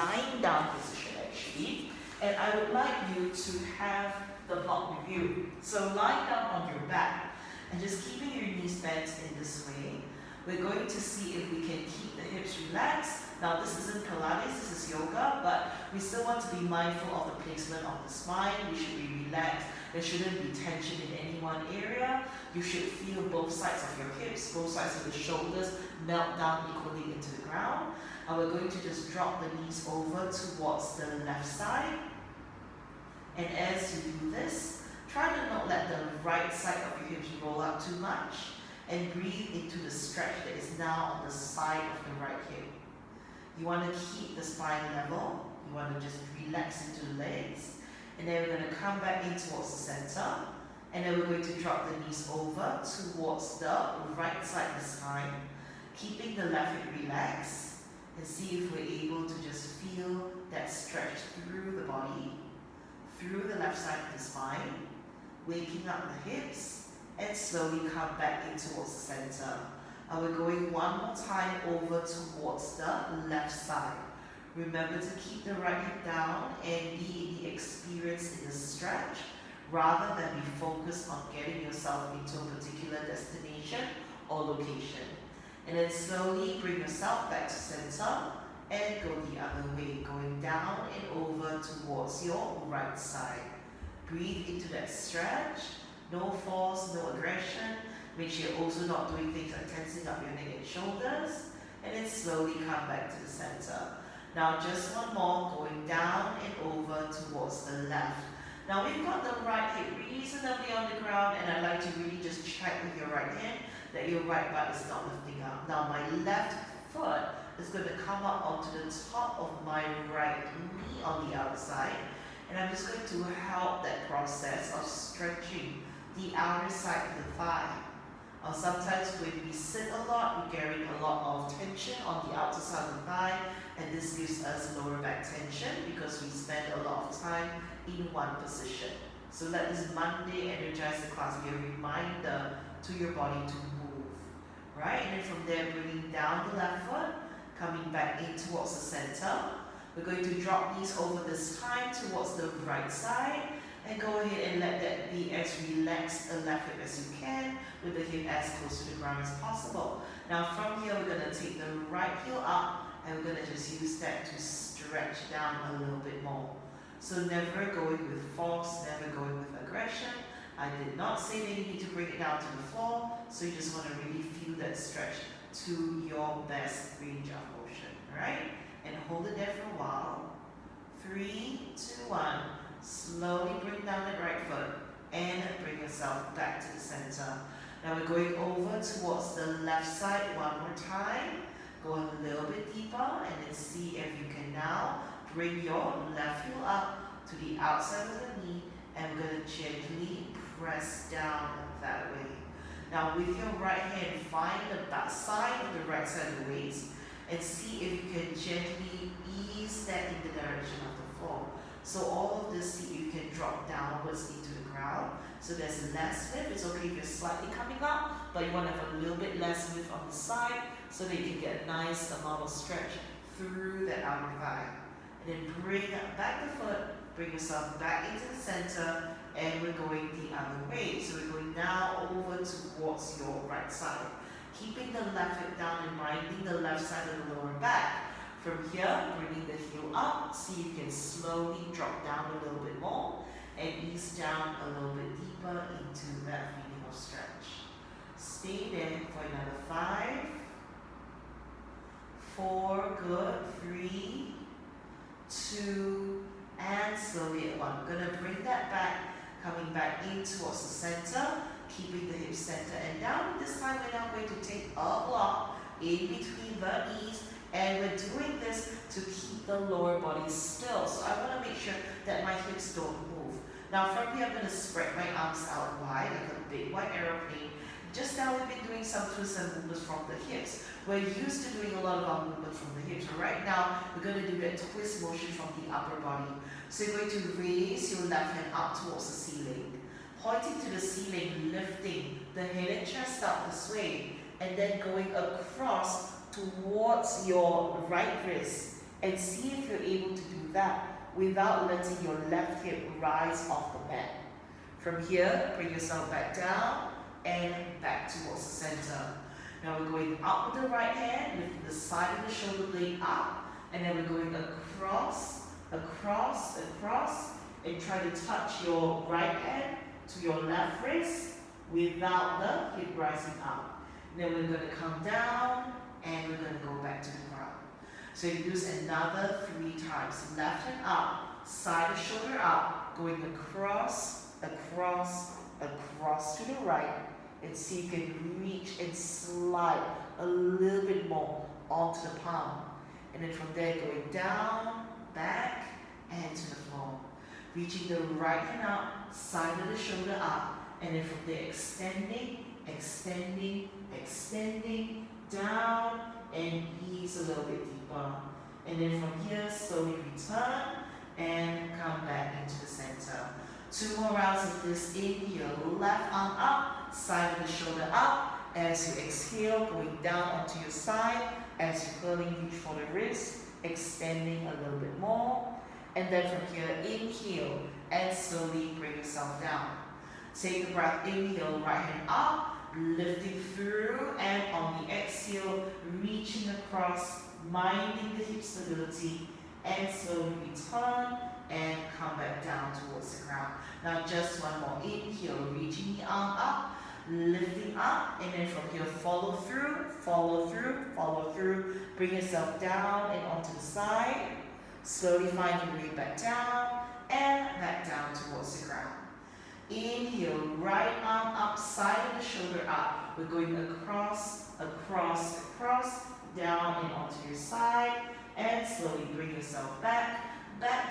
lying down position actually, and I would like you to have the block with you. So lying down on your back and just keeping your knees bent in this way. We're going to see if we can keep the hips relaxed. Now this isn't Pilates, this is yoga, but we still want to be mindful of the placement of the spine. We should be relaxed. There shouldn't be tension in any one area. You should feel both sides of your hips, both sides of the shoulders melt down equally into the ground. And we're going to just drop the knees over towards the left side. And as you do this, try to not let the right side of your hips roll up too much, and breathe into the stretch that is now on the side of the right hip. You want to keep the spine level. You want to just relax into the legs. And then we're going to come back in towards the center. And then we're going to drop the knees over towards the right side this time, keeping the left hip relaxed. And see if we're able to just feel that stretch through the body, through the left side of the spine, waking up the hips, and slowly come back in towards the center. And we're going one more time over towards the left side. Remember to keep the right hip down and be in the experience in the stretch, rather than be focused on getting yourself into a particular destination or location. And then slowly bring yourself back to center and go the other way, going down and over towards your right side. Breathe into that stretch. No force, no aggression. Make sure you're also not doing things like tensing up your neck and shoulders. And then slowly come back to the center. Now just one more, going down and over towards the left. Now we've got the right hip reasonably on the ground, and I'd like to really just check with your right hand that your right butt is not lifting up. Now my left foot is going to come up onto the top of my right knee on the outside. And I'm just going to help that process of stretching the outer side of the thigh. Sometimes when we sit a lot, we carry a lot of tension on the outer side of the thigh, and this gives us lower back tension because we spend a lot of time in one position. So let this Monday Energizer class be a reminder to your body to move, right? And then from there, bringing down the left foot, coming back in towards the center. We're going to drop knees over this time towards the right side, and go ahead and let that be as relaxed a left hip as you can, with the hip as close to the ground as possible. Now from here, we're going to take the right heel up, and we're going to just use that to stretch down a little bit more. So never going with force, never going with aggression. I did not say that you need to bring it down to the floor, so you just want to really feel that stretch to your best range of motion, right? And hold it there for a while. 3, 2, 1. Slowly bring down that right foot and bring yourself back to the center. Now we're going over towards the left side one more time. Go a little bit deeper, and then see if you can now bring your left heel up to the outside of the knee, and we're going to gently press down that way. Now with your right hand, find the back side of the right side of the waist, and see if you can gently ease that in the direction of the floor. So all of this, see if you can drop downwards into the ground. So there's less lift. It's okay if you're slightly coming up, but you want to have a little bit less lift on the side so that you can get a nice amount of stretch through that outer thigh. And then bring back the foot, bring yourself back into the center, and we're going the other way. So we're going now over towards your right side. Keeping the left hip down and minding the left side of the lower back. From here, bringing the heel up, see if you can slowly drop down a little bit more and ease down a little bit deeper into that feeling of stretch. Stay there for another 5, 4, good, 3, 2, and slowly at 1. We're going to bring that back, coming back in towards the center, keeping the hips center and down. This time we're now going to take a block in between the knees, and we're doing this to keep the lower body still. So I want to make sure that my hips don't move. Now from here, I'm going to spread my arms out wide, like a big wide aeroplane. Just now we've been doing some twists and movements from the hips. We're used to doing a lot of our movement from the hips. So right now, we're going to do that twist motion from the upper body. So you're going to raise your left hand up towards the ceiling, pointing to the ceiling, lifting the head and chest up this way, and then going across towards your right wrist And see if you're able to do that without letting your left hip rise off the mat. From here, bring yourself back down and back towards the center. Now we're going up with the right hand, lifting the side of the shoulder blade up, and then we're going across, across, across, and try to touch your right hand to your left wrist without the hip rising up. Then we're going to come down and we're going to go back to the ground. So you do this another 3 times. Left hand up, side of shoulder up, going across, across, across to the right, and see if you can reach and slide a little bit more onto the palm. And then from there going down, back, and to the floor. Reaching the right hand up, side of the shoulder up, and then from there extending, extending, extending, down, and ease a little bit deeper. And then from here, slowly return and come back into the center. 2 more rounds of this. Inhale, left arm up, side of the shoulder up. As you exhale, going down onto your side. As you curling, reach for the wrist, extending a little bit more. And then from here, inhale and slowly bring yourself down. Take a breath, inhale, right hand up, lifting through, and on the exhale, reaching across, minding the hip stability, and slowly return and come back down towards the ground. Now just one more. Inhale, reaching the arm up, lifting up, and then from here, follow through, follow through, follow through. Bring yourself down and onto the side. Slowly find your way back down and back down towards the ground. Inhale, right arm up, side of the shoulder up. We're going across, across, across, down and onto your side. And slowly bring yourself back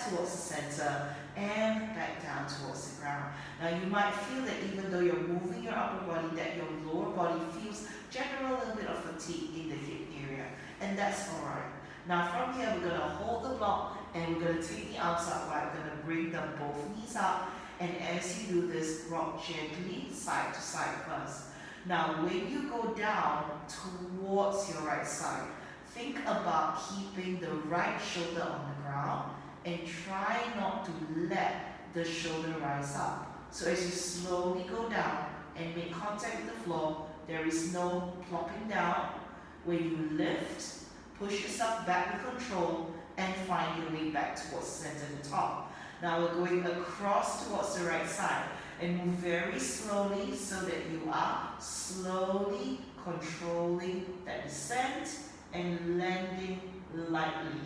towards the center, and back down towards the ground. Now you might feel that even though you're moving your upper body, that your lower body feels generally a little bit of fatigue in the hip area. And that's alright. Now from here, we're going to hold the block, and we're going to take the arms up wide. We're going to bring them both knees up. And as you do this, rock gently side to side first. Now when you go down towards your right side, think about keeping the right shoulder on the ground and try not to let the shoulder rise up. So as you slowly go down and make contact with the floor, there is no plopping down. When you lift, push yourself back with control and find your way back towards the center and the top. Now we're going across towards the right side and move very slowly so that you are slowly controlling that descent and landing lightly.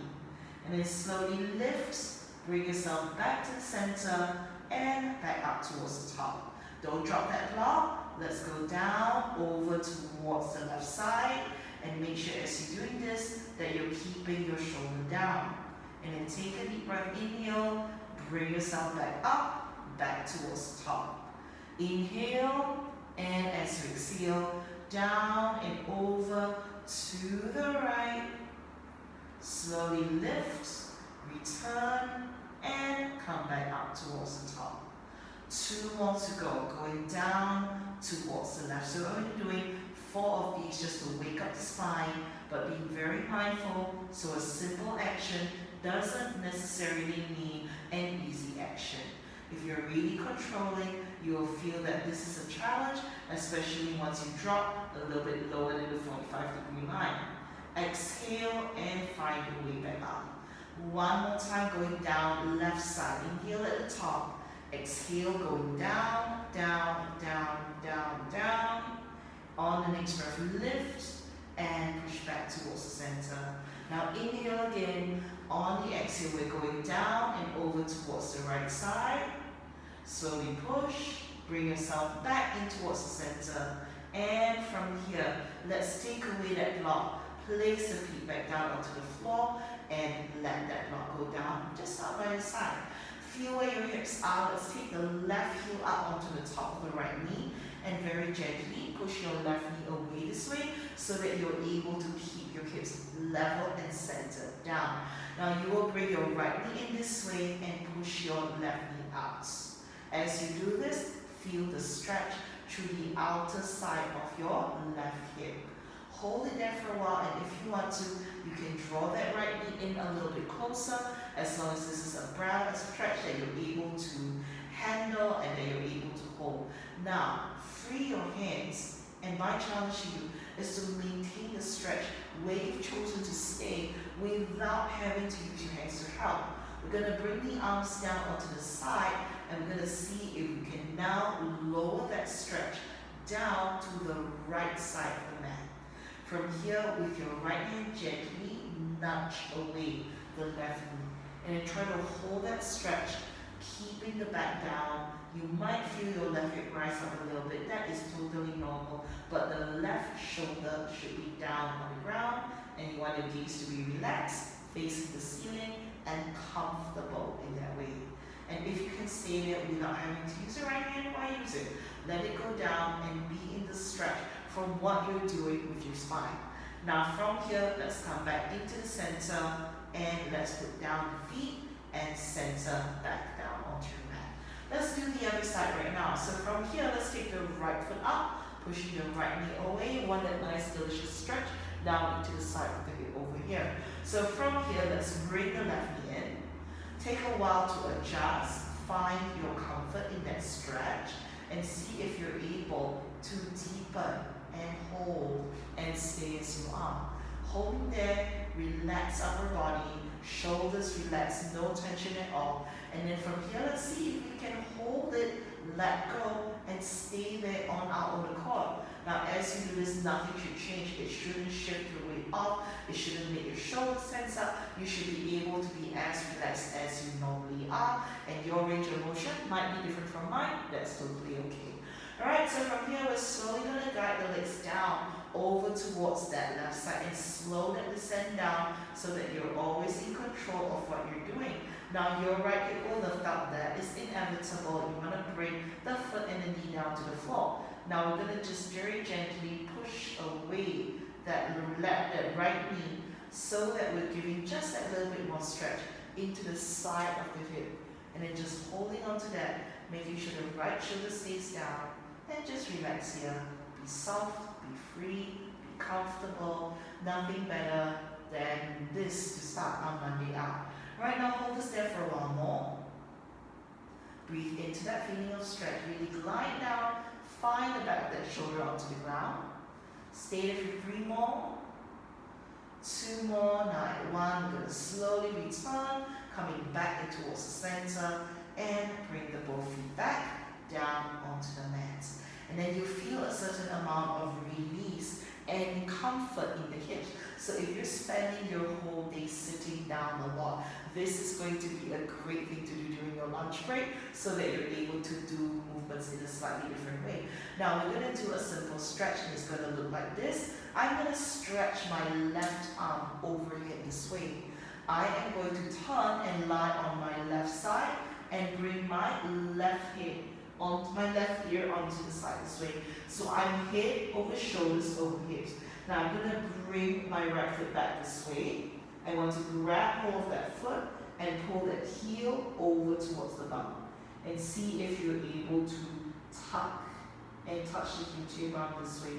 And then slowly lift, bring yourself back to the center and back up towards the top. Don't drop that block. Let's go down over towards the left side, and make sure as you're doing this that you're keeping your shoulder down. And then take a deep breath, inhale, bring yourself back up, back towards the top. Inhale, and as you exhale, down and over to the right. Slowly lift, return, and come back up towards the top. 2 more to go, going down towards the left. So we're only doing 4 of these just to wake up the spine, but being very mindful. So a simple action doesn't necessarily mean an easy action. If you're really controlling, you will feel that this is a challenge, especially once you drop a little bit lower than the 45-degree line. Exhale and find your way back up. One more time, going down left side. Inhale at the top. Exhale, going down, down, down, down, down. On the next breath, lift and push back towards the center. Now inhale again. On the exhale, we're going down and over towards the right side. Slowly push, bring yourself back in towards the center. And from here, let's take away that block. Place the feet back down onto the floor and let that block go down just out by your side. Feel where your hips are. Let's take the left heel up onto the top of the right knee and very gently push your left knee away this way so that you're able to keep your hips level and centered down. Now you will bring your right knee in this way and push your left knee out. As you do this, feel the stretch through the outer side of your left hip. Hold it there for a while, and if you want to, you can draw that right knee in a little bit closer, as long as this is a broad stretch that you're able to handle and that you're able to hold. Now, free your hands, and my challenge to you is to maintain the stretch where you've chosen to stay without having to use your hands to help. We're going to bring the arms down onto the side, and we're going to see if we can now lower that stretch down to the right side of the mat. From here, with your right hand gently nudge away the left knee, and then try to hold that stretch, keeping the back down. You might feel your left hip rise up a little bit. That is totally normal, but the left shoulder should be down on the ground, and you want your gaze to be relaxed, facing the ceiling, and comfortable in that way. And if you can stay there without having to use your right hand, why use it? Let it go down and be in the stretch from what you're doing with your spine. Now from here, let's come back into the center, and let's put down the feet and center back down onto your mat. Let's do the other side right now. So from here, let's take the right foot up, pushing the right knee away. You want that nice delicious stretch down into the side of the hip over here. So from here, let's bring the left knee in. Take a while to adjust, find your comfort in that stretch, and see if you're able to deepen and hold and stay as you are. Holding there, relax upper body, shoulders relax, no tension at all. And then from here, let's see if we can hold it, let go, and stay there on our own accord. Now, as you do this, nothing should change. It shouldn't shift your weight off. It shouldn't make your shoulders tense up. You should be able to be as relaxed as you normally are. And your range of motion might be different from mine. That's totally okay. Alright, so from here, we're slowly going to guide the legs down over towards that left side and slow that descent down so that you're always in control of what you're doing. Now, your right hip will lift up. That is inevitable. You want to bring the foot and the knee down to the floor. Now, we're going to just very gently push away that right knee so that we're giving just that little bit more stretch into the side of the hip. And then just holding on to that, making sure the right shoulder stays down. And just relax here. Be soft, be free, be comfortable. Nothing better than this to start our Monday out. Right now, hold this there for a while more. Breathe into that feeling of stretch. Really glide down. Find the back of that shoulder onto the ground. Stay there for 3 more. 2 more. Now at 1, we're going to slowly return, coming back in towards the center, and bring the both feet back down onto the mat. And then you feel a certain amount of release and comfort in the hips. So if you're spending your whole day sitting down a lot, this is going to be a great thing to do during your lunch break so that you're able to do movements in a slightly different way. Now we're going to do a simple stretch, and it's going to look like this. I'm going to stretch my left arm overhead this way. I am going to turn and lie on my left side and bring my left head onto my left ear onto the side this way. So I'm head over shoulders over hips. Now I'm going to bring my right foot back this way. I want to grab hold of that foot and pull that heel over towards the bum. And see if you're able to tuck and touch the heel to your bum this way.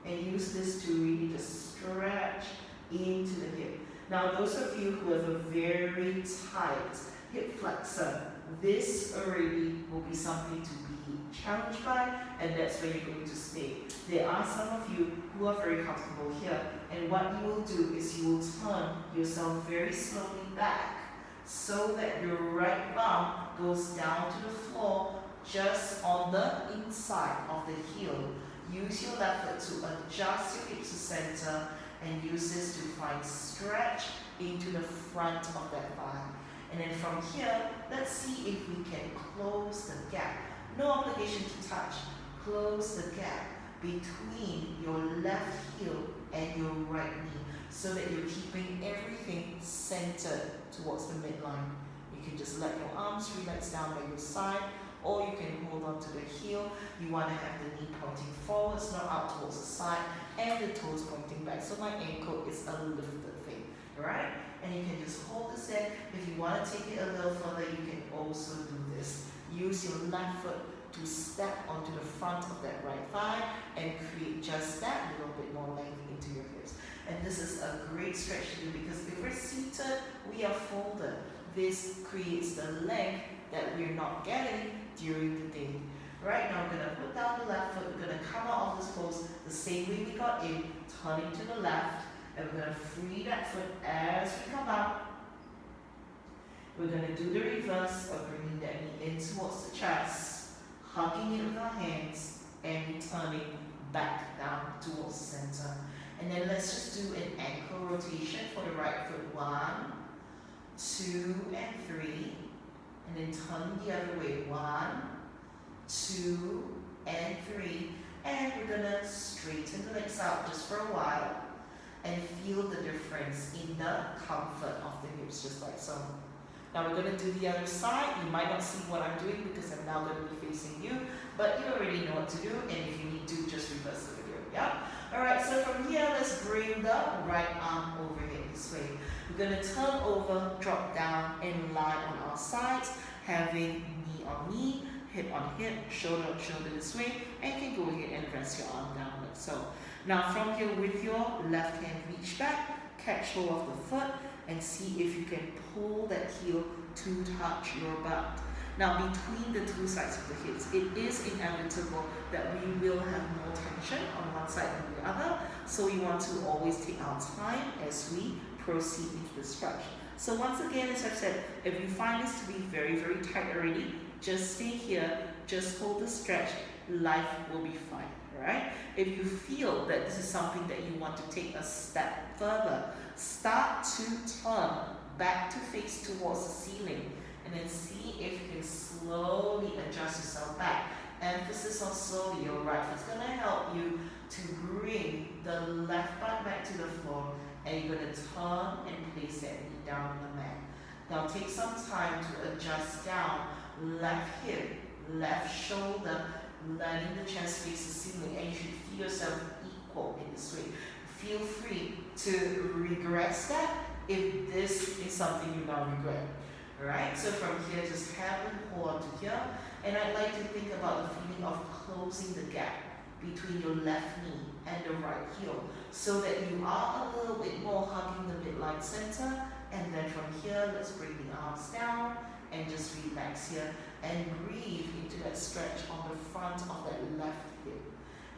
And use this to really just stretch into the hip. Now those of you who have a very tight hip flexor, this already will be something to be challenged by, and that's where you're going to stay. There are some of you who are very comfortable here, and what you will do is you will turn yourself very slowly back so that your right bum goes down to the floor just on the inside of the heel. Use your left foot to adjust your hips to center, and use this to find stretch into the front of that thigh. And then from here, let's see if we can close the gap. No obligation to touch. Close the gap between your left heel and your right knee so that you're keeping everything centered towards the midline. You can just let your arms relax down by your side, or you can hold on to the heel. You want to have the knee pointing forwards, not out towards the side, and the toes pointing back. So my ankle is a lifted thing, right? And you can just hold this there. If you want to take it a little further, you can also do this. Use your left foot to step onto the front of that right thigh and create just that little bit more length into your hips. And this is a great stretch to do because if we're seated, we are folded. This creates the length that we're not getting during the day. Right now, we're going to put down the left foot. We're going to come out of this pose the same way we got in, turning to the left. And we're going to free that foot as we come out. We're going to do the reverse of bringing that knee in towards the chest, hugging it with our hands, and returning back down towards the center. And then let's just do an ankle rotation for the right foot. 1, 2, and 3. And then turn the other way. 1, 2, and 3. And we're going to straighten the legs out just for a while and feel the difference in the comfort of the hips, just like so. Now we're going to do the other side. You might not see what I'm doing because I'm now going to be facing you, but you already know what to do, and if you need to, just reverse the video, yeah? Alright, so from here, let's bring the right arm over here this way. We're going to turn over, drop down, and lie on our sides, having knee on knee, hip on hip, shoulder on shoulder this way, and you can go ahead and rest your arm down like so. Now from here, with your left hand, reach back, catch hold of the foot, and see if you can pull that heel to touch your butt. Now between the two sides of the hips, it is inevitable that we will have more tension on one side than the other, so we want to always take our time as we proceed into the stretch. So once again, as I've said, if you find this to be very, very tight already, just stay here, just hold the stretch, life will be fine, right? If you feel that this is something that you want to take a step further, start to turn back to face towards the ceiling and then see if you can slowly adjust yourself back. Emphasis on slowly, your right foot's going to help you to bring the left butt back to the floor, and you're going to turn and place that knee down on the mat. Now take some time to adjust down, left hip, left shoulder, letting the chest face the ceiling, and you should feel yourself equal in this way. Feel free to regress that if this is something you now regret. Alright, so from here, just have them hold on to here, and I'd like to think about the feeling of closing the gap between your left knee and the right heel, so that you are a little bit more hugging the midline center. And then from here, let's bring the arms down and just relax here and breathe into that stretch on the front of that left hip.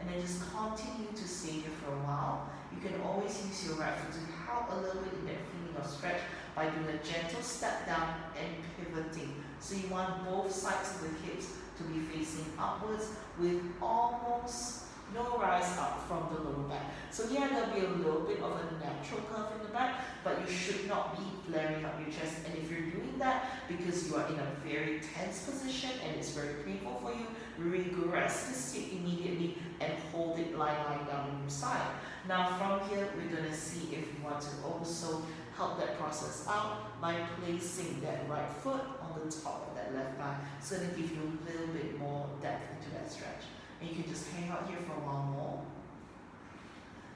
And then just continue to stay here for a while. You can always use your right foot to help a little bit in that feeling of stretch by doing a gentle step down and pivoting. So you want both sides of the hips to be facing upwards with almost no rise up from the lower back. So yeah, there'll be a little bit of a natural curve in the back, but you should not be flaring up your chest. And if you're doing that because you are in a very tense position and it's very painful for you, regress the sit immediately and hold it lying down on your side. Now from here, we're going to see if we want to also help that process out by placing that right foot on the top of that left thigh. It's going to give you a little bit more depth into that stretch. And you can just hang out here for a while more.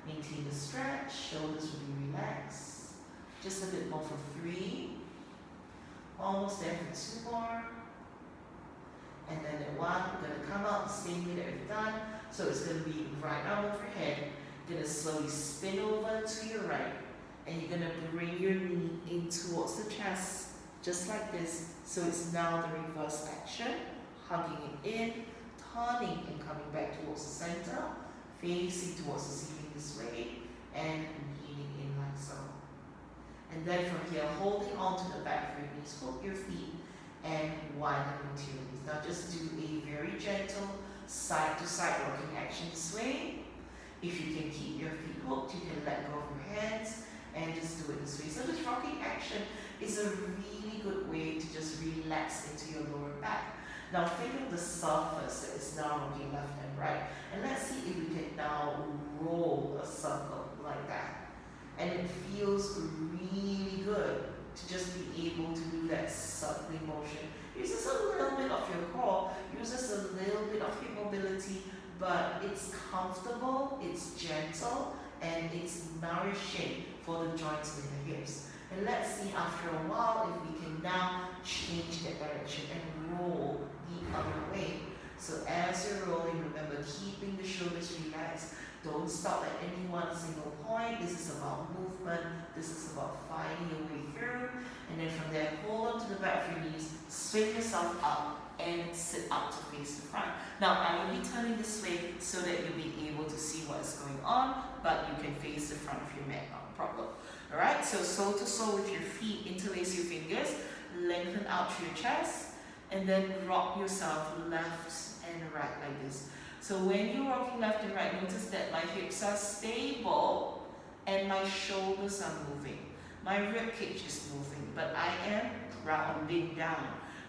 Maintain the stretch, shoulders will be relaxed. Just a bit more for 3. Almost there for 2 more. And then at 1, we're going to come out the same way that we've done. So it's going to be right arm overhead. You're going to slowly spin over to your right. And you're going to bring your knee in towards the chest, just like this. So it's now the reverse action, hugging it in, turning and coming back towards the center, facing towards the ceiling this way, and leaning in like so. And then from here, holding on to the back of your knees, hook your feet, and widen into your knees. Now just do a very gentle side-to-side rocking action this way. If you can keep your feet hooked, you can let go of your hands, and just do it this way. So this rocking action is a really good way to just relax into your lower back. Now think of the surface that is now rocking left and right. And let's see if we can now roll a circle like that. And it feels really good to just be able to do that circling motion. Uses a little bit of your core, uses a little bit of hip mobility, but it's comfortable, it's gentle, and it's nourishing for the joints in the hips. And let's see after a while if we can now change that direction and roll the other way. So as you're rolling, remember keeping the shoulders relaxed. Don't stop at any one single point. This is about movement. This is about finding your way through. And then from there, hold on to the back of your knees, swing yourself up, and sit up to face the front. Now, I will be turning this way so that you'll be able to see what's going on, but you can face the front of your mat, not a problem. Alright, so sole to sole with your feet, interlace your fingers, lengthen out through your chest, and then rock yourself left and right like this. So when you're rocking left and right, notice that my hips are stable and my shoulders are moving. My rib cage is moving, but I am grounding down.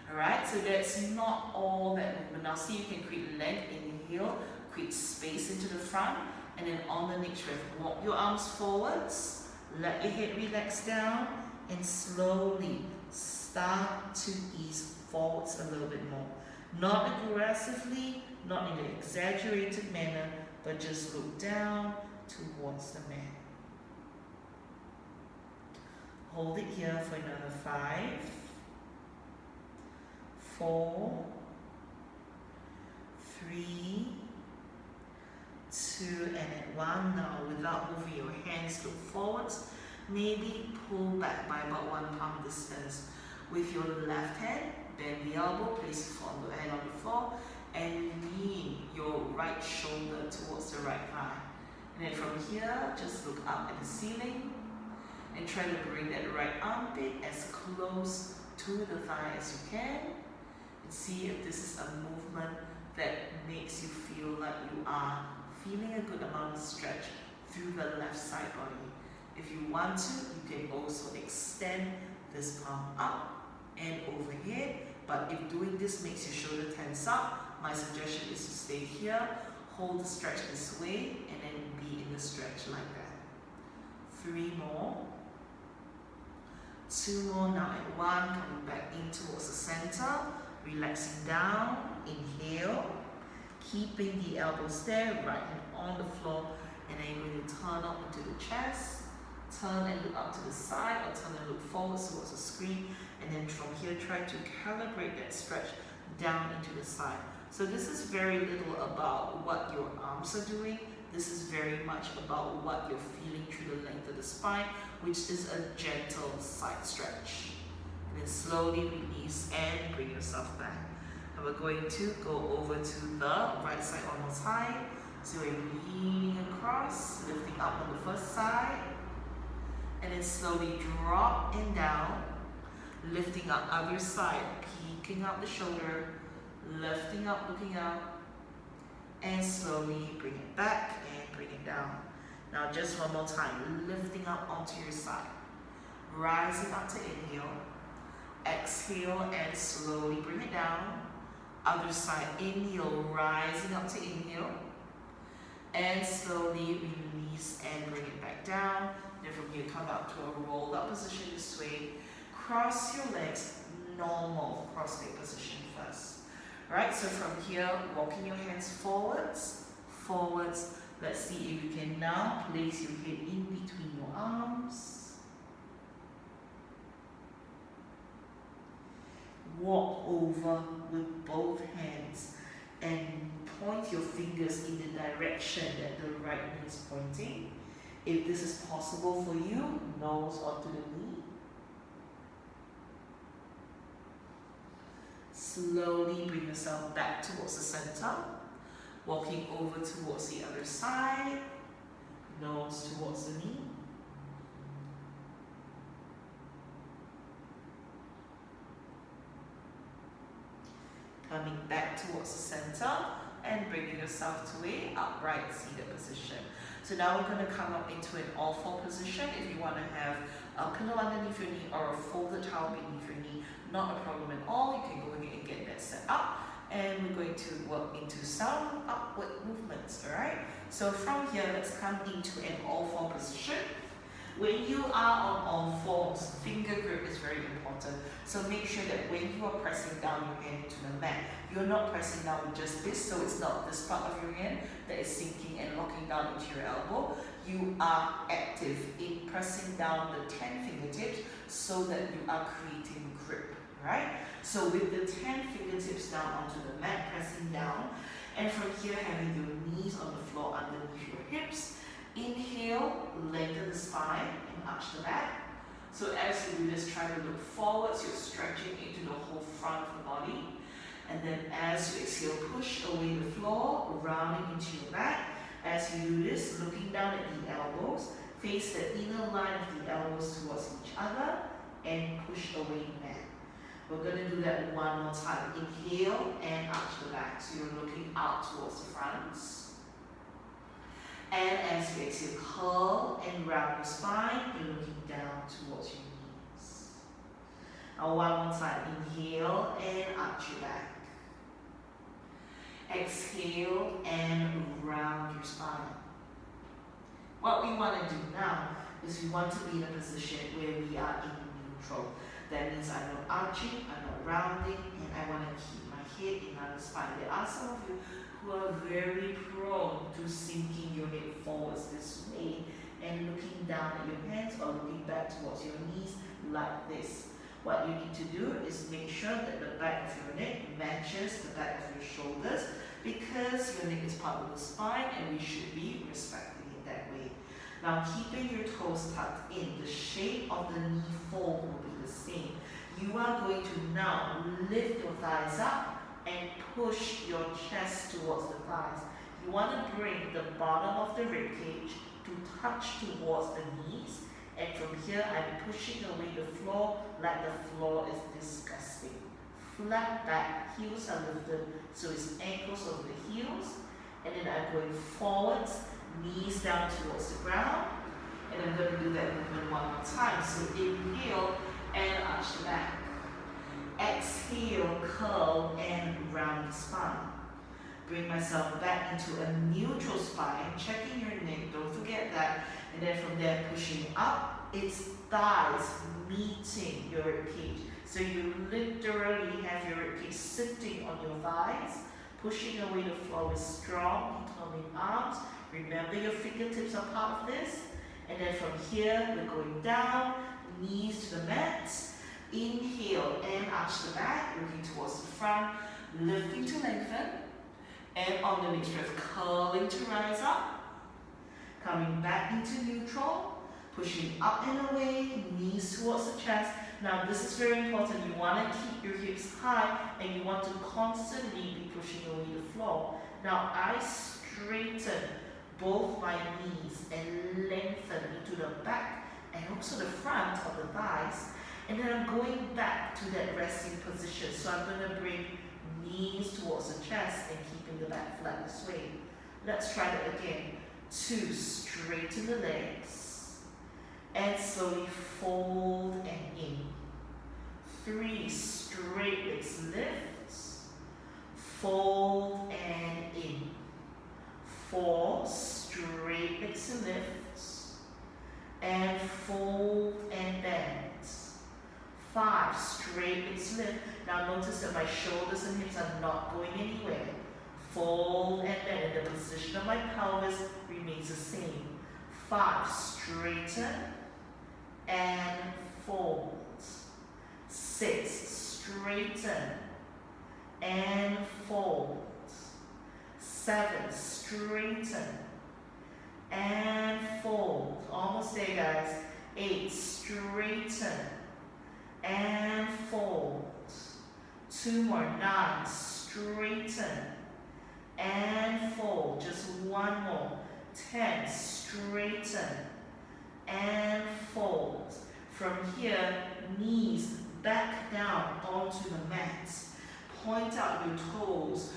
Alright, so that's not all that movement. Now see, you can create length, inhale, create space into the front, and then on the next breath, walk your arms forwards, let your head relax down, and slowly start to ease forwards a little bit more. Not aggressively, not in an exaggerated manner, but just look down towards the mat. Hold it here for another 5, 4, 3, 2, and at 1. Now, without moving your hands, look forwards. Maybe pull back by about 1 palm distance. With your left hand, bend the elbow, place your hand on the floor, and lean your right shoulder towards the right thigh. And then from here, just look up at the ceiling and try to bring that right armpit as close to the thigh as you can. And see if this is a movement that makes you feel like you are feeling a good amount of stretch through the left side body. If you want to, you can also extend this palm up and overhead. But if doing this makes your shoulder tense up, my suggestion is to stay here, hold the stretch this way, and then be in the stretch like that. 3 more. 2 more. Now at 1, coming back in towards the center, relaxing down, inhale, keeping the elbows there, right hand on the floor, and then you're going to turn up into the chest, turn and look up to the side, or turn and look forward towards the screen, and then from here try to calibrate that stretch down into the side. So this is very little about what your arms are doing. This is very much about what you're feeling through the length of the spine, which is a gentle side stretch. And then slowly release and bring yourself back. And we're going to go over to the right side one more time. So we're leaning across, lifting up on the first side, and then slowly drop and down, lifting up other side, peeking up the shoulder, lifting up, looking out, and slowly bring it back and bring it down. Now just one more time, lifting up onto your side, rising up to inhale, exhale and slowly bring it down. Other side, inhale, rising up to inhale, and slowly release and bring it back down. Then from here, come up to a rolled up position this way. Cross your legs, normal cross leg position first. Alright, so from here, walking your hands forwards, forwards. Let's see if you can now place your head in between your arms. Walk over with both hands and point your fingers in the direction that the right knee is pointing. If this is possible for you, nose onto the knee. Slowly bring yourself back towards the center, walking over towards the other side, nose towards the knee. Coming back towards the center and bringing yourself to a upright seated position. So now we're going to come up into an all-four position. If you want to have a pillow underneath your knee or a folded towel beneath your knee, not a problem at all. You can go ahead and get that set up. And we're going to work into some upward movements, alright? So from here, let's come into an all-four position. When you are on all fours, finger grip is very important. So make sure that when you are pressing down your hand into the mat, you're not pressing down with just this, so it's not this part of your hand that is sinking and locking down into your elbow. You are active in pressing down the 10 fingertips so that you are creating grip. Right? So with the 10 fingertips down onto the mat, pressing down, and from here having your knees on the floor underneath your hips. Inhale, lengthen the spine and arch the back. So as you do this, try to look forwards, you're stretching into the whole front of the body. And then as you exhale, push away the floor, rounding into your back. As you do this, looking down at the elbows, face the inner line of the elbows towards each other, and push away mat. We're going to do that one more time. Inhale and arch the back. So you're looking out towards the front. And as you exhale, curl and round your spine. You're looking down towards your knees. Now one more time. Inhale and arch your back. Exhale and round your spine. What we want to do now is we want to be in a position where we are in neutral. That means I'm not arching, I'm not rounding, and I want to keep my head in the spine. There are some of you who are very prone to sinking your head forwards this way and looking down at your hands or looking back towards your knees like this. What you need to do is make sure that the back of your neck matches the back of your shoulders, because your neck is part of the spine and we should be respecting it that way. Now keeping your toes tucked in, the shape of the knee fold will be the same. You are going to now lift your thighs up and push your chest towards the thighs. You want to bring the bottom of the rib cage to touch towards the knees, and from here I'm pushing away the floor like the floor is disgusting. Flat back, heels are lifted, so it's ankles over the heels, and then I'm going forwards, knees down towards the ground, and I'm going to do that movement one more time. So inhale and arch the back. Exhale, curl and round the spine. Bring myself back into a neutral spine, checking your neck, don't forget that. And then from there, pushing up, it's thighs meeting your rib cage. So you literally have your rib cage sitting on your thighs, pushing away the floor with strong, determined arms. Remember your fingertips are part of this. And then from here, we're going down, knees to the mat. Inhale and arch the back, looking towards the front, lifting to lengthen. And on the next breath, curling to rise up. Coming back into neutral, pushing up and away, knees towards the chest. Now this is very important. You want to keep your hips high and you want to constantly be pushing away the floor. Now I straighten both my knees and lengthen into the back and also the front of the thighs. And then I'm going back to that resting position. So I'm going to bring knees towards the chest and keeping the back flat this way. Let's try that again. 2, straighten the legs and slowly fold and in. 3, straight legs lift, fold and in. 4, straight legs lift and fold and bend. 5, straight legs lift. Now notice that my shoulders and hips are not going anywhere. Fold and bend, and the position of my pelvis remains the same. 5, straighten and fold. 6, straighten and fold. 7, straighten and fold. Almost there, guys. 8, straighten and fold. 2 more. 9, straighten and fold. Just 1 more. 10, straighten and fold. From here, knees back down onto the mat. Point out your toes.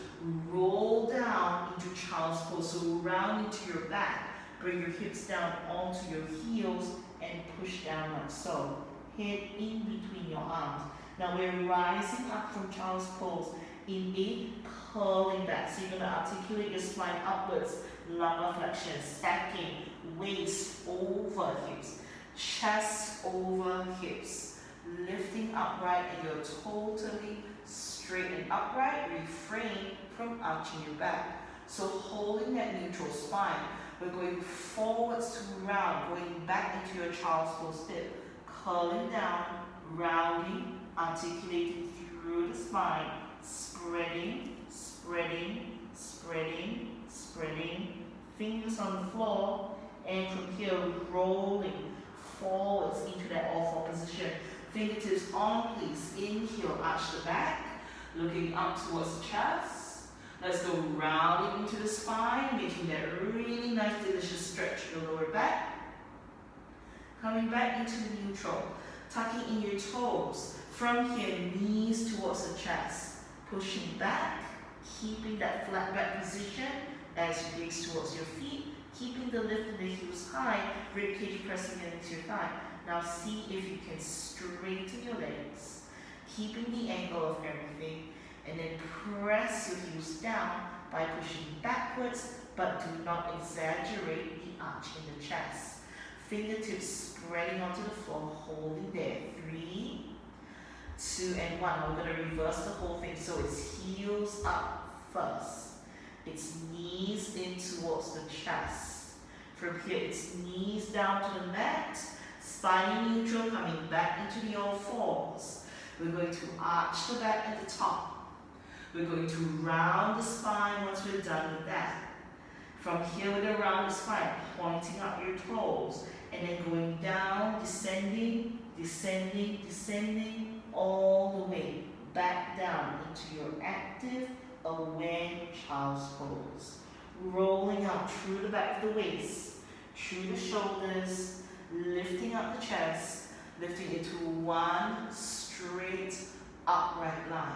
Roll down into child's pose. So round into your back. Bring your hips down onto your heels and push down like so. Head in between your arms. Now we're rising up from child's pose in a curling back. So you're going to articulate your spine upwards, lumbar flexion, stacking, waist over hips, chest over hips, lifting upright, and you're totally straight and upright. Refrain from arching your back. So holding that neutral spine, we're going forwards to round, going back into your child's pose dip, curling down, rounding, articulating through the spine, spreading, spreading, spreading, spreading, fingers on the floor, and from here rolling forwards into that all-four position. Fingertips on, please. Inhale, arch the back, looking up towards the chest. Let's go rounding into the spine, making that really nice, delicious stretch in the lower back. Coming back into the neutral, tucking in your toes. From here, knees towards the chest, pushing back, keeping that flat back position as you gaze towards your feet, keeping the lift in the heels high, ribcage pressing into your thigh. Now see if you can straighten your legs, keeping the angle of everything, and then press your heels down by pushing backwards, but do not exaggerate the arch in the chest. Fingertips spreading onto the floor, holding there. 3, 2, and 1. Now we're going to reverse the whole thing. So it's heels up first. It's knees in towards the chest. From here, it's knees down to the mat. Spine neutral, coming back into the all fours. We're going to arch the back at the top. We're going to round the spine once we're done with that. From here, we're going to round the spine, pointing up your toes, and then going down, descending, descending, descending, all the way back down into your active, aware child's pose. Rolling up through the back of the waist, through the shoulders, lifting up the chest, lifting into one straight upright line.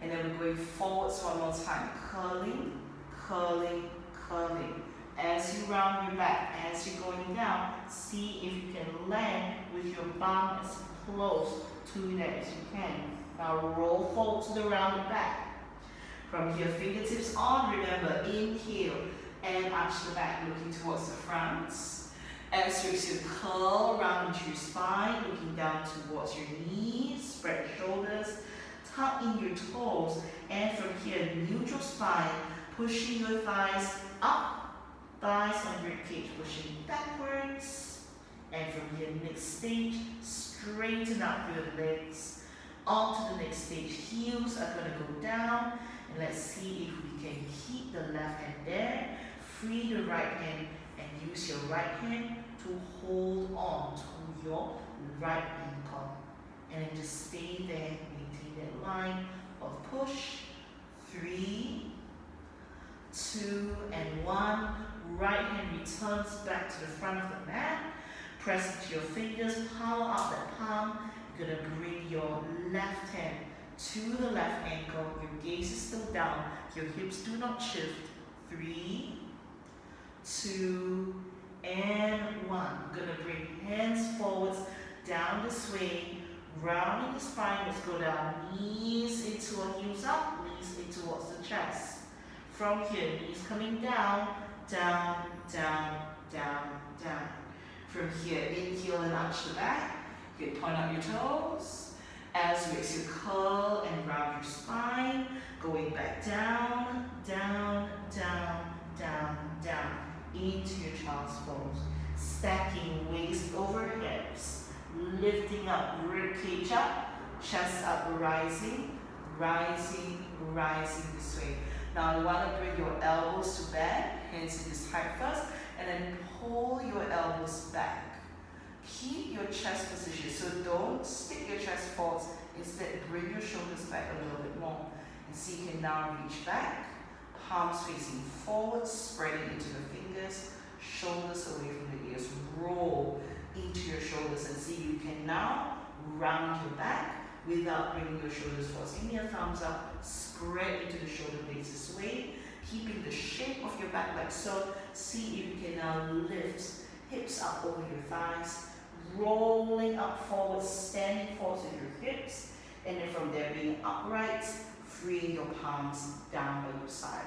And then we're going forwards one more time, curling, curling, curling. As you round your back, as you're going down, see if you can land with your bum as close to that as you can. Now roll forward to the rounded back. From here, fingertips on, remember, inhale and arch the back, looking towards the front. As you curl around into your spine, looking down towards your knees, spread your shoulders, tuck in your toes, and from here, neutral spine, pushing your thighs up, thighs on ribcage, pushing backwards, and from here, next stage, straighten up your legs, on to the next stage, heels are going to go down, and let's see if we can keep the left hand there, free the right hand, and use your right hand to hold on to your right ankle. And then just stay there, maintain that line of push. 3, 2, and 1. Right hand returns back to the front of the mat. Press into your fingers, power up that palm. You're going to bring your left hand to the left ankle. Your gaze is still down. Your hips do not shift. 3, 2, and 1. We're going to bring hands forwards, down this way, rounding the spine. Let's go down, knees into or heels up, knees in towards the chest. From here, knees coming down, down, down, down, down. From here, inhale and arch the back. You can point out your toes. As you exhale, curl and round your spine. Going back down, down, down, down, down. Into your child's pose. Stacking waist over hips. Lifting up, ribcage up. Chest up, rising, rising, rising this way. Now you want to bring your elbows to back, hands in this height first, and then pull your elbows back. Keep your chest position, so don't stick your chest forwards. Instead, bring your shoulders back a little bit more. And see you can now reach back, palms facing forward, spreading into the fingers, shoulders away from the ears. Roll into your shoulders and see you can now round your back without bringing your shoulders forward. Give me a thumbs up, spread into the shoulder blades this way, keeping the shape of your back like so. See if you can now lift hips up over your thighs, rolling up forward, standing forward with your hips, and then from there being upright, freeing your palms down by your side.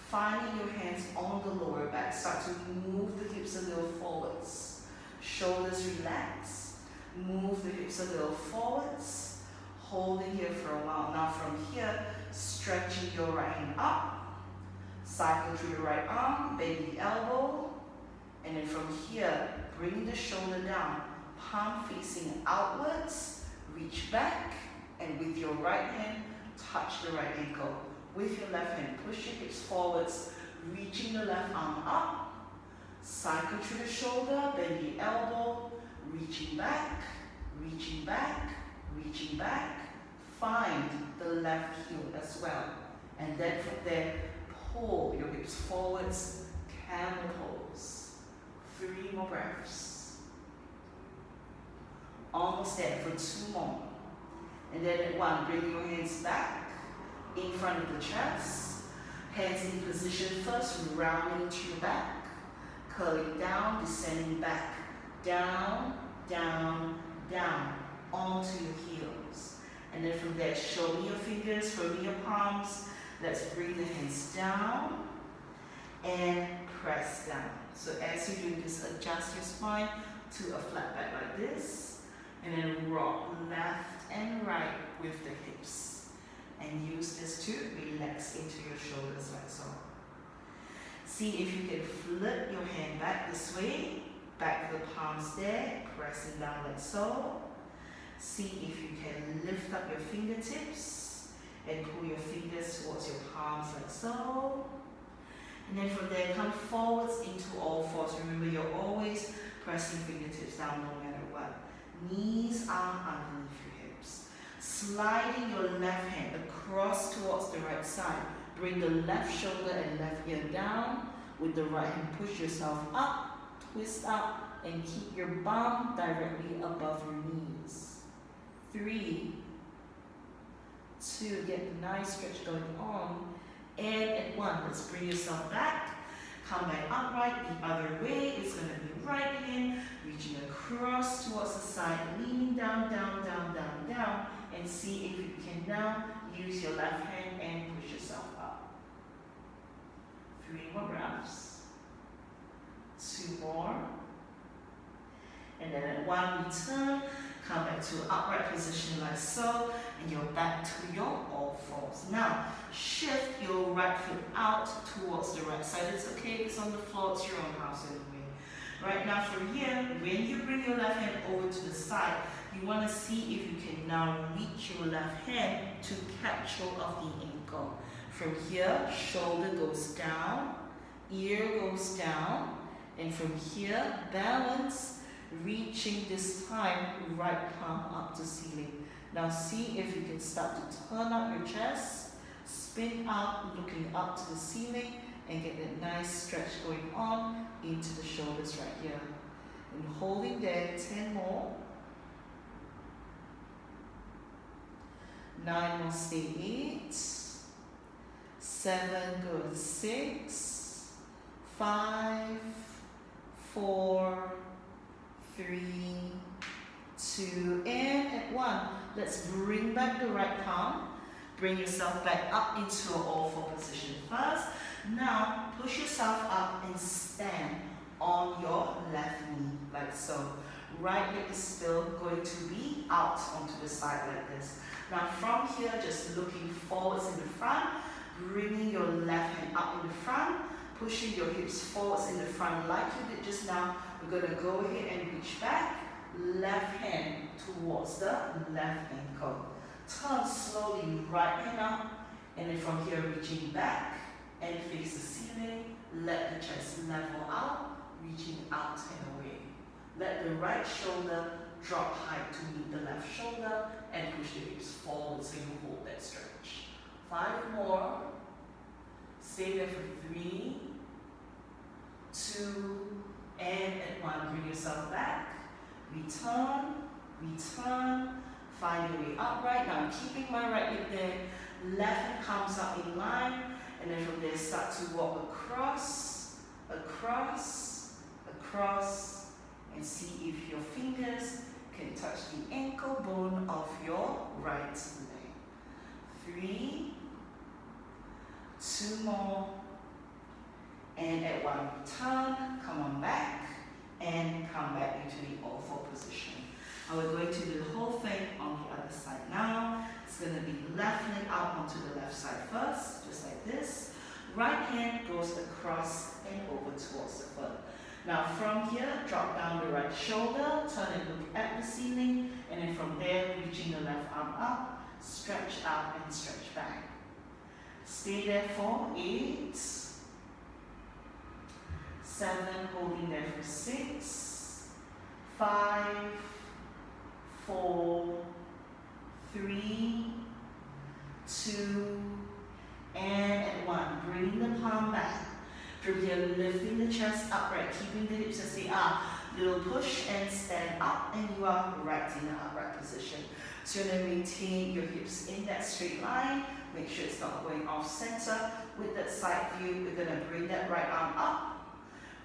Finding your hands on the lower back, start to move the hips a little forwards. Shoulders relax, move the hips a little forwards, holding here for a while. Now from here, stretching your right hand up, cycle through your right arm, bend the elbow, and then from here, bring the shoulder down, palm facing outwards, reach back, right hand, touch the right ankle. With your left hand, push your hips forwards, reaching the left arm up. Cycle through the shoulder, bend the elbow, reaching back, reaching back, reaching back. Find the left heel as well. And then from there, pull your hips forwards, camel pose. 3 more breaths. Almost there for 2 more. And then at 1, bring your hands back in front of the chest. Hands in position first, rounding to your back. Curling down, descending back. Down, down, down. Onto your heels. And then from there, show me your fingers, show me your palms. Let's bring the hands down and press down. So as you do this, adjust your spine to a flat back like this. And then rock left and right with the hips. And use this to relax into your shoulders like so. See if you can flip your hand back this way. Back the palms there, pressing down like so. See if you can lift up your fingertips and pull your fingers towards your palms like so. And then from there, come forwards into all fours. Remember, you're always pressing fingertips down no matter what. Knees are underneath your hips. Sliding your left hand across towards the right side. Bring the left shoulder and left ear down. With the right hand, push yourself up, twist up, and keep your bum directly above your knees. 3, 2, get a nice stretch going on. And at 1, let's bring yourself back. Come back upright, the other way. It's going to be right hand, reaching across towards the side, leaning down, down, down, down, down. And see if you can now use your left hand and push yourself up. 3 more breaths. 2 more. And then at 1, return. Come back to upright position like so, and you're back to your all fours. Now, shift your right foot out towards the right side. It's okay if it's on the floor, it's your own house anyway. Right now from here, when you bring your left hand over to the side, you want to see if you can now reach your left hand to catch hold of the ankle. From here, shoulder goes down, ear goes down, and from here, balance, reaching this time, right palm up to ceiling. Now see if you can start to turn out your chest, spin out, looking up to the ceiling, and get that nice stretch going on into the shoulders right here. And holding there, 10 more. 9 more, stay 8. 7, go to 6. 5, 4, 3, 2, and at 1. Let's bring back the right palm. Bring yourself back up into an all-four position first. Now, push yourself up and stand on your left knee, like so. Right leg is still going to be out onto the side like this. Now, from here, just looking forwards in the front, bringing your left hand up in the front, pushing your hips forwards in the front like you did just now. We're going to go ahead and reach back, left hand towards the left ankle. Turn slowly, right hand up, and then from here reaching back and face the ceiling. Let the chest level out, reaching out and away. Let the right shoulder drop high to meet the left shoulder and push the hips forward so you hold that stretch. 5 more. Stay there for 3, 2, and at 1, bring yourself back. Return, return. Find your way upright. Now I'm keeping my right leg there. Left hand comes up in line. And then from there, start to walk across, across, across. And see if your fingers can touch the ankle bone of your right leg. 3, 2 more. And at 1, return. Come on back. And come back into the all-four position. And we're going to do the whole thing on the other side now. It's going to be left leg out onto the left side first, just like this. Right hand goes across and over towards the foot. Now from here, drop down the right shoulder, turn and look at the ceiling, and then from there, reaching the left arm up, stretch out and stretch back. Stay there for 8, 7, holding there for 6, 5, 4, 3, 2, and at 1. Bring the palm back. From here, lifting the chest upright, keeping the hips as they are. Little push and stand up, and you are right in the upright position. So you're going to maintain your hips in that straight line. Make sure it's not going off center. With that side view, we're going to bring that right arm up,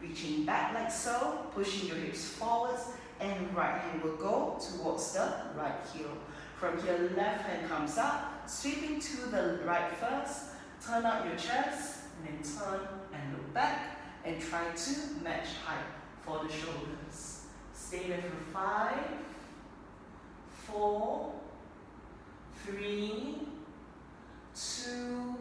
reaching back like so, pushing your hips forwards, and right hand will go towards the right heel. From here, left hand comes up, sweeping to the right first, turn out your chest, and then turn and look back, and try to match height for the shoulders. Stay there for 5, 4, 3, 2,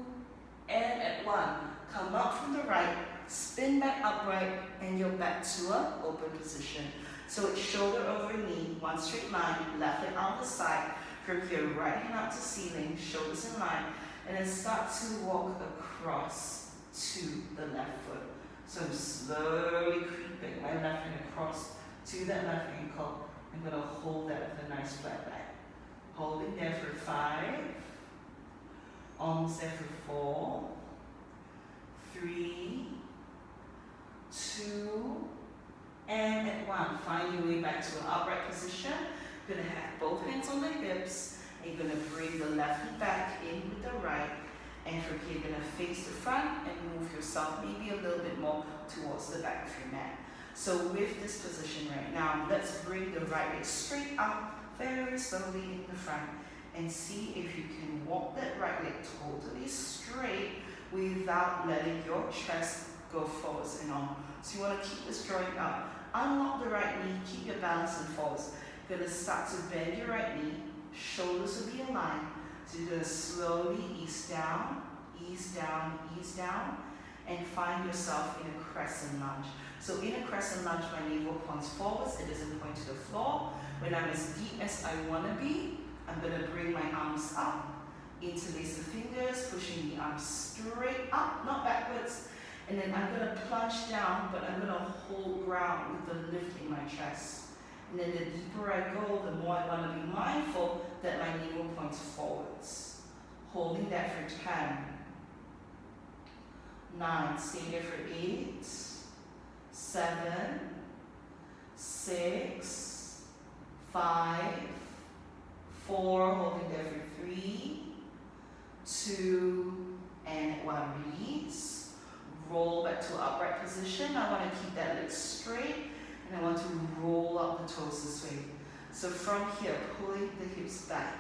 and at 1. Come up from the right, spin back upright, and you're back to an open position. So it's shoulder over knee, one straight line, left leg on the side. From here, right hand out to ceiling, shoulders in line, and then start to walk across to the left foot. So I'm slowly creeping my left hand across to that left ankle. I'm going to hold that with a nice flat back. Holding there for 5, almost there for 4, 3, 2, and at 1. Find your way back to an upright position. You're going to have both hands on the hips, and you're going to bring the left knee back in with the right. And from here, you're going to face the front and move yourself maybe a little bit more towards the back of your mat. So with this position right now, let's bring the right leg straight up, very slowly in the front, and see if you can walk that right leg totally straight without letting your chest go forwards and on. So you want to keep this drawing up. Unlock the right knee, keep your balance and forwards. You're going to start to bend your right knee, shoulders will be in line. So you're going to slowly ease down, and find yourself in a crescent lunge. So in a crescent lunge, my navel points forwards, it doesn't point to the floor. When I'm as deep as I want to be, I'm going to bring my arms up, interlace the fingers, pushing the arms straight up, not backwards. And then I'm going to plunge down, but I'm going to hold ground with the lift in my chest. And then the deeper I go, the more I want to be mindful that my navel points forwards. Holding that for 10, 9, stay there for 8, 7, 6, 5, 4, holding there for 3, 2, and 1, release. Roll back to upright position. I want to keep that leg straight, and I want to roll up the toes this way. So from here, pulling the hips back.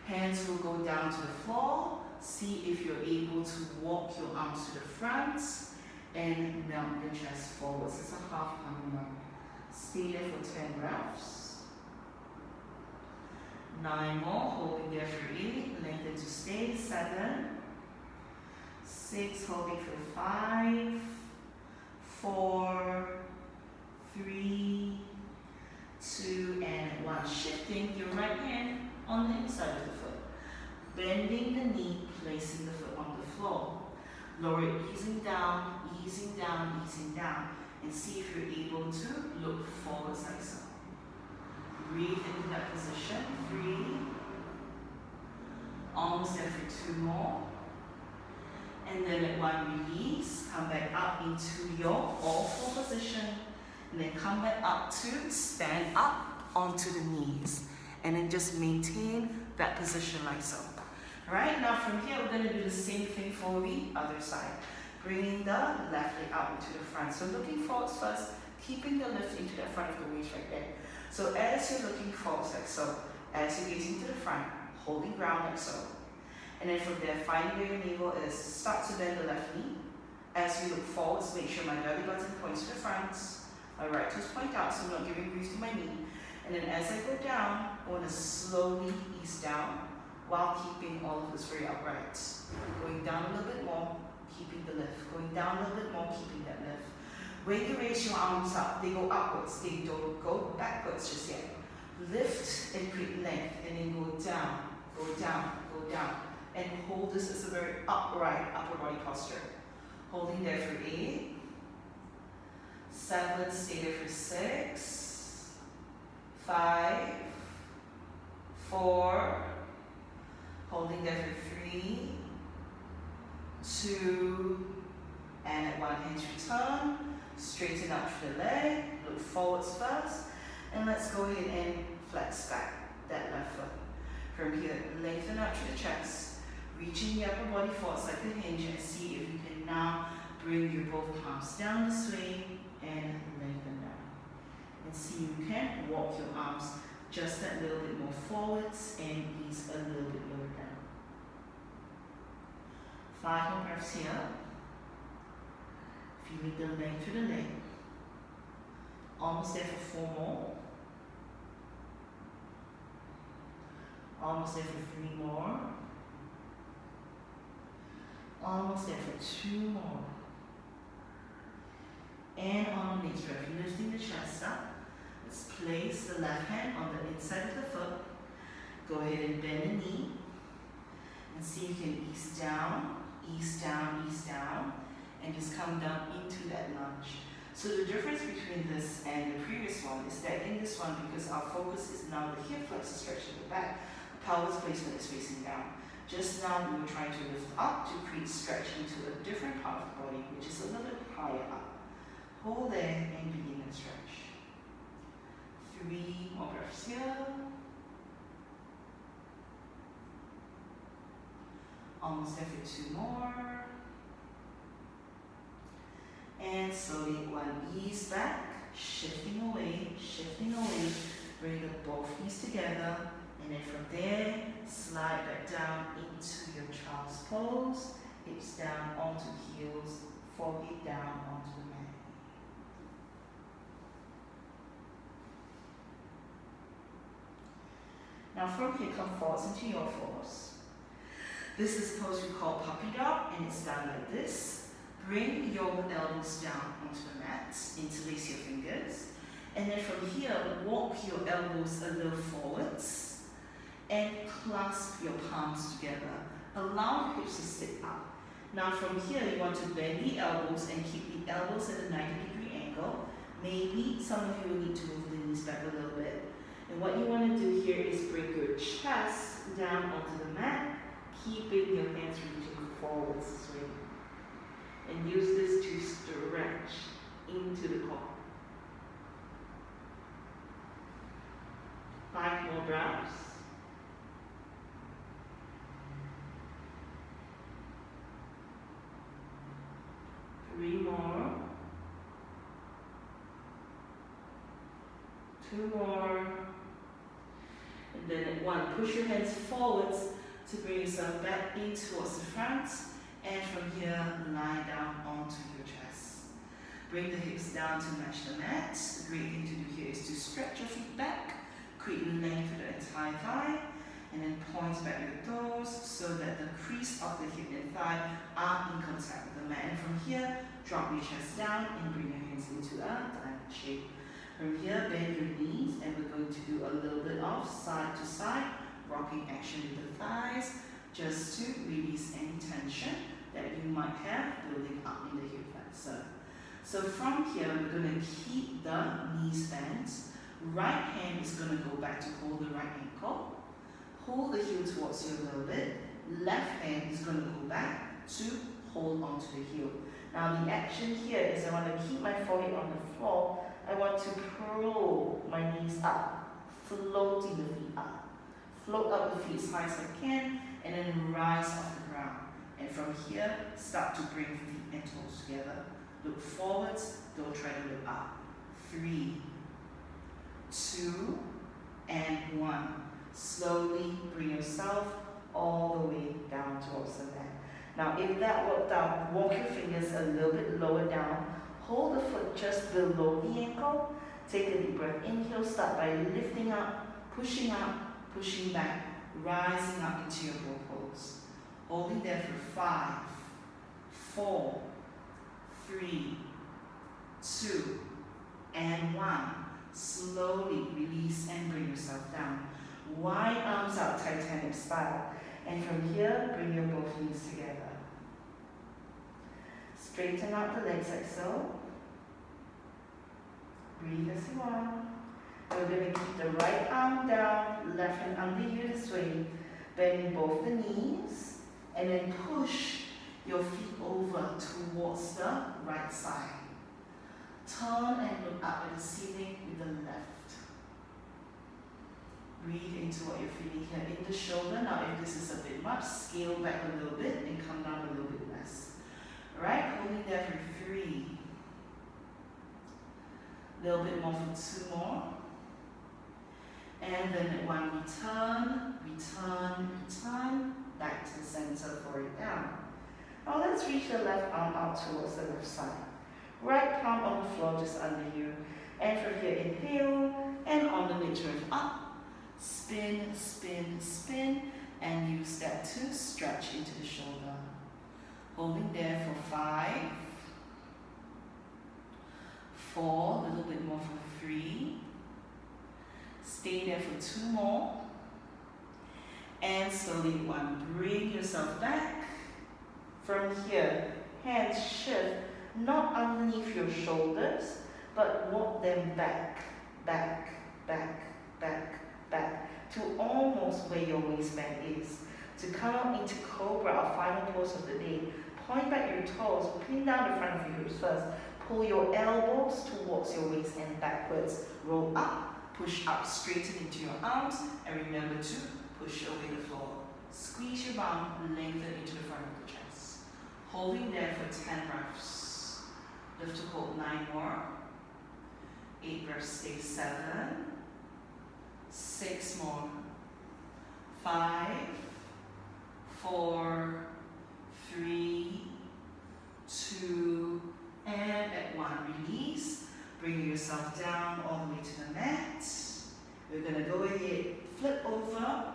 Hands will go down to the floor. See if you're able to walk your arms to the front and melt your chest forwards. It's a half camera. Stay there for 10 breaths. 9 more, holding there for 8. Lengthen to stay. 7, 6, holding for 5, 4, 3, 2, and 1. Shifting your right hand on the inside of the foot. Bending the knee, placing the foot on the floor. Lower it, easing down, and see if you're able to look forwards like so. Breathe into that position. 3, almost there for 2 more. And then at 1, release, come back up into your all-four position, and then come back up to stand up onto the knees, and then just maintain that position like so. Alright, now from here, we're going to do the same thing for the other side. Bringing the left leg out into the front. So looking forwards first, keeping the lift into the front of the waist right there. So as you're looking forwards like so, as you're gazing to the front, holding ground like so. And then from there, finding where your navel is, start to bend the left knee. As we look forwards, make sure my belly button points to the front. My right toes point out, so I'm not giving grief to my knee. And then as I go down, I want to slowly ease down while keeping all of this very upright. Going down a little bit more, keeping the lift. Going down a little bit more, keeping that lift. When you raise your arms up, they go upwards. They don't go backwards just yet. Lift and create length, and then go down, down. And hold this as a very upright upper body posture. Holding there for 8, 7, stay there for 6, 5, 4, holding there for 3, 2, and at one hand return, straighten out through the leg, look forwards first, and let's go ahead and flex back that left foot. From here, lengthen out through the chest, reaching the upper body forwards like a hinge, and see if you can now bring your both palms down this way and lengthen down. And see if you can walk your arms just that little bit more forwards and ease a little bit lower down. 5 more breaths here. Feeling the length through the leg. Almost there for 4 more. Almost there for 3 more. Almost there for 2 more. And on the next breath, lifting the chest up. Let's place the left hand on the inside of the foot. Go ahead and bend the knee. And see if you can ease down, ease down, ease down. And just come down into that lunge. So the difference between this and the previous one is that in this one, because our focus is now the hip flexor stretch at the back, the pelvis placement is facing down. Just now we were trying to lift up to create stretch into a different part of the body, which is a little bit higher up. Hold there and begin and stretch. 3 more breaths here. Almost there for 2 more. And slowly ease back, shifting away, bring the both knees together, and then from there, slide back down into your child's pose, hips down onto heels, forehead down onto the mat. Now from here, come forwards into your force. This is a pose we call puppy dog, and it's done like this. Bring your elbows down onto the mat, interlace your fingers, and then from here, walk your elbows a little forwards and clasp your palms together. Allow your hips to sit up. Now from here, you want to bend the elbows and keep the elbows at a 90-degree angle. Maybe some of you will need to move the knees back a little bit. And what you want to do here is bring your chest down onto the mat, keeping your hands reaching forwards this way. And use this to stretch into the core. 5 more breaths. Three more. 2 more. And then at 1, push your hands forwards to bring yourself back in towards the front. And from here, lie down onto your chest. Bring the hips down to match the mat. The great thing to do here is to stretch your feet back, create length for the entire thigh, and then point back your toes so that the crease of the hip and thigh are in contact with the mat. And from here, drop your chest down and bring your hands into a diamond shape. From here, bend your knees, and we're going to do a little bit of side to side rocking action with the thighs, just to release any tension that you might have building up in the hip flexor. So from here, we're going to keep the knees bent. Right hand is going to go back to hold the right ankle. Hold the heel towards you a little bit. Left hand is going to go back to hold onto the heel. Now the action here is I want to keep my forehead on the floor. I want to curl my knees up, floating the feet up. Float up the feet as high as I can, and then rise off the ground. And from here, start to bring feet and toes together. Look forwards, don't try to look up. 3, 2, and 1. Slowly bring yourself all the way down towards the mat. Now if that worked out, walk your fingers a little bit lower down. Hold the foot just below the ankle. Take a deep breath. Inhale, start by lifting up, pushing back, rising up into your bow pose. Holding there for 5, 4, 3, 2, and 1. Slowly release and bring yourself down. Wide arms out, Titanic style. And from here, bring your both knees together. Straighten out the legs like so. Breathe as you are. We're going to keep the right arm down, left hand under you this way. Bend both the knees, and then push your feet over towards the right side. Turn and look up at the ceiling with the left. Breathe into what you're feeling here in the shoulder. Now if this is a bit much, scale back a little bit and come down a little bit less. Alright, holding there for 3. A little bit more for 2 more. And then at 1, return, return, return, back to the center for it down. Now let's reach the left arm out towards the left side. Right palm on the floor just under you. And from here, inhale, and on the midriff up. Spin, spin, spin, and use that to stretch into the shoulder. Holding there for 5, 4, a little bit more for 3. Stay there for 2 more. And slowly 1, bring yourself back. From here, hands shift, not underneath your shoulders, but walk them back, back, back, back, back, to almost where your waistband is. To come up into Cobra, our final pose of the day. Point back your toes, pin down the front of your hips first. Pull your elbows towards your waist and backwards. Roll up, push up, straighten into your arms, and remember to push away the floor. Squeeze your bum, lengthen into the front of the chest. Holding there for 10 breaths. Lift to hold 9 more. 8 breaths, stay 7. 6 more. 5, 4, 3, 2, and at 1, release. Bring yourself down all the way to the mat. We're going to go ahead, flip over,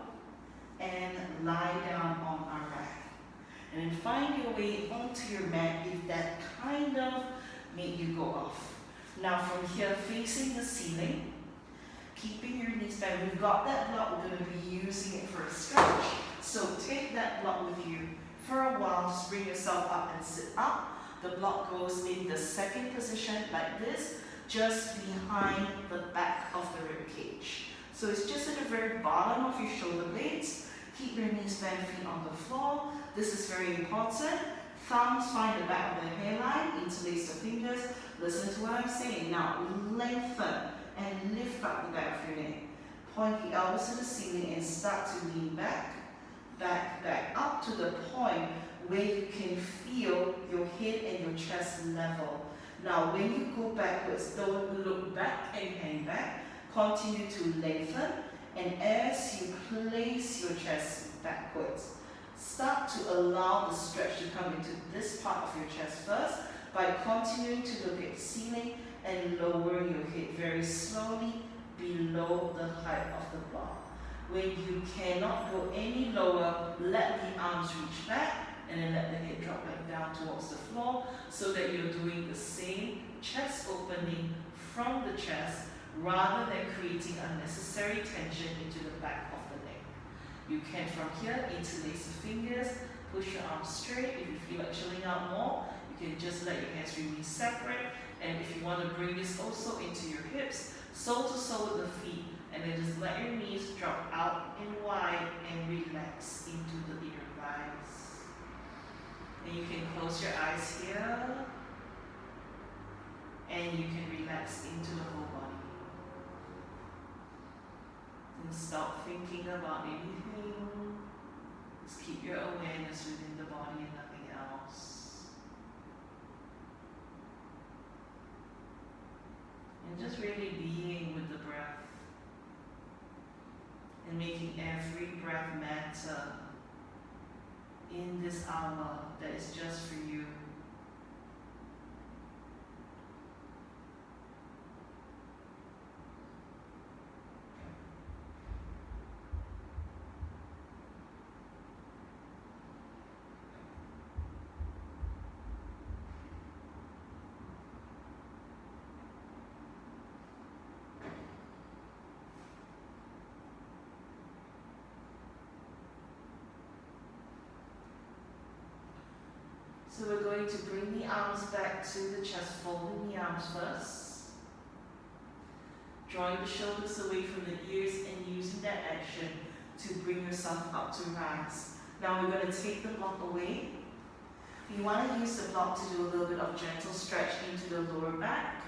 and lie down on our back. And then find your way onto your mat if that kind of made you go off. Now from here, facing the ceiling, keeping your knees bent. We've got that block, we're going to be using it for a stretch. So take that block with you for a while, just bring yourself up and sit up. The block goes in the second position like this, just behind the back of the rib cage. So it's just at the very bottom of your shoulder blades. Keep your knees bent, feet on the floor. This is very important. Thumbs find the back of the hairline, interlace the fingers. Listen to what I'm saying. Now lengthen and lift up the back of your neck. Point the elbows to the ceiling and start to lean back, back, back, up to the point where you can feel your head and your chest level. Now when you go backwards, don't look back and hang back. Continue to lengthen, and as you place your chest backwards, start to allow the stretch to come into this part of your chest first by continuing to look at the ceiling and lower your head very slowly below the height of the block. When you cannot go any lower, let the arms reach back and then let the head drop back down towards the floor so that you're doing the same chest opening from the chest rather than creating unnecessary tension into the back of the neck. You can from here interlace the fingers, push your arms straight. If you feel like chilling out more, you can just let your hands remain separate. And if you want to bring this also into your hips, sole to sole with the feet, and then just let your knees drop out and wide and relax into the inner thighs. And you can close your eyes here, and you can relax into the whole body. And stop thinking about anything. Just keep your awareness within the body and nothing else. And just really being with the breath and making every breath matter in this hour that is just for you. So we're going to bring the arms back to the chest, folding the arms first. Drawing the shoulders away from the ears and using that action to bring yourself up to rise. Now we're going to take the block away. You want to use the block to do a little bit of gentle stretch into the lower back.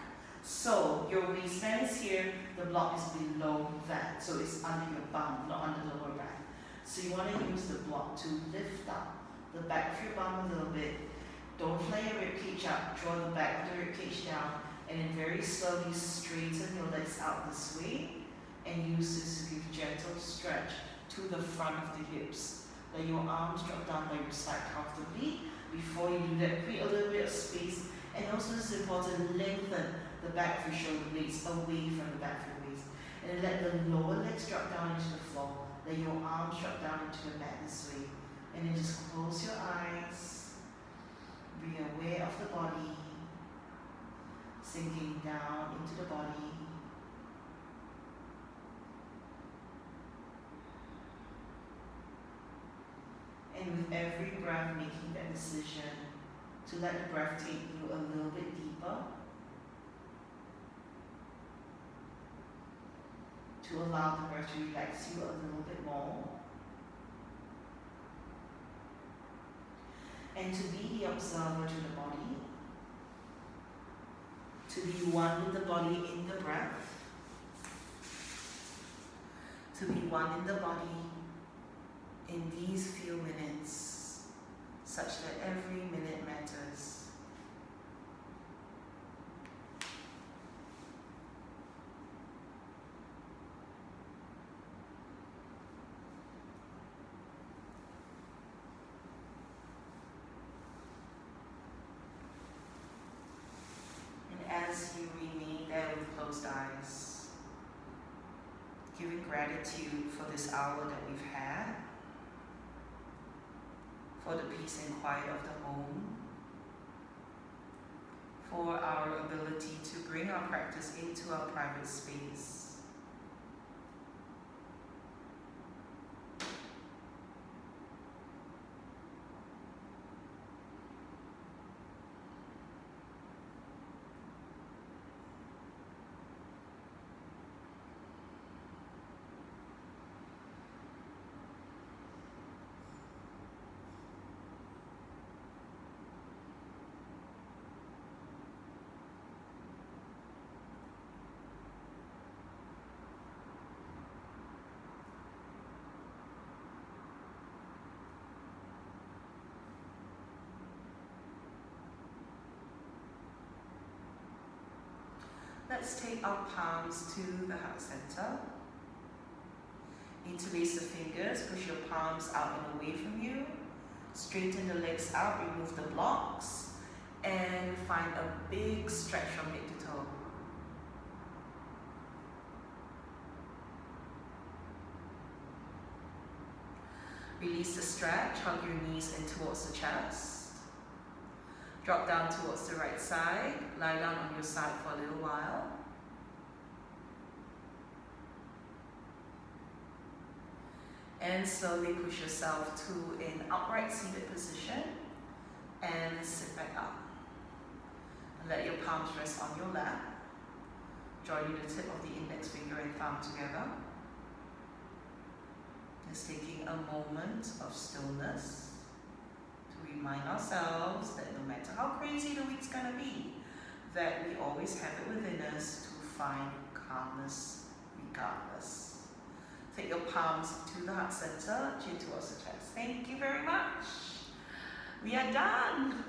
So your waistband is here, the block is below that. So it's under your bum, not under the lower back. So you want to use the block to lift up the back of your bum a little bit. Don't fly your ribcage up, draw the back of the ribcage down, and then very slowly straighten your legs out this way and use this to give gentle stretch to the front of the hips. Let your arms drop down by your side comfortably. Before you do that, create a little bit of space, and also this is important, lengthen the back of your shoulder blades away from the back of your waist. And then let the lower legs drop down into the floor. Let your arms drop down into the mat this way. And then just close your eyes. Be aware of the body. Sinking down into the body. And with every breath, making that decision to let the breath take you a little bit deeper. To allow the breath to relax you a little bit more. And to be the observer to the body. To be one with the body in the breath. To be one in the body in these few minutes, such that every minute matters. And as you remain there with closed eyes, giving gratitude for this hour that we've had, for the peace and quiet of the home, for our ability to bring our practice into our private space. Let's take our palms to the heart center. Interlace the fingers, push your palms out and away from you. Straighten the legs out, remove the blocks, and find a big stretch from head to toe. Release the stretch, hug your knees in towards the chest. Drop down towards the right side, lie down on your side for a little while. And slowly push yourself to an upright seated position and sit back up. And let your palms rest on your lap. Joining the tip of the index finger and thumb together. Just taking a moment of stillness. Remind ourselves that no matter how crazy the week's gonna be, that we always have it within us to find calmness regardless. Take your palms to the heart center, chin towards the chest. Thank you very much. We are done.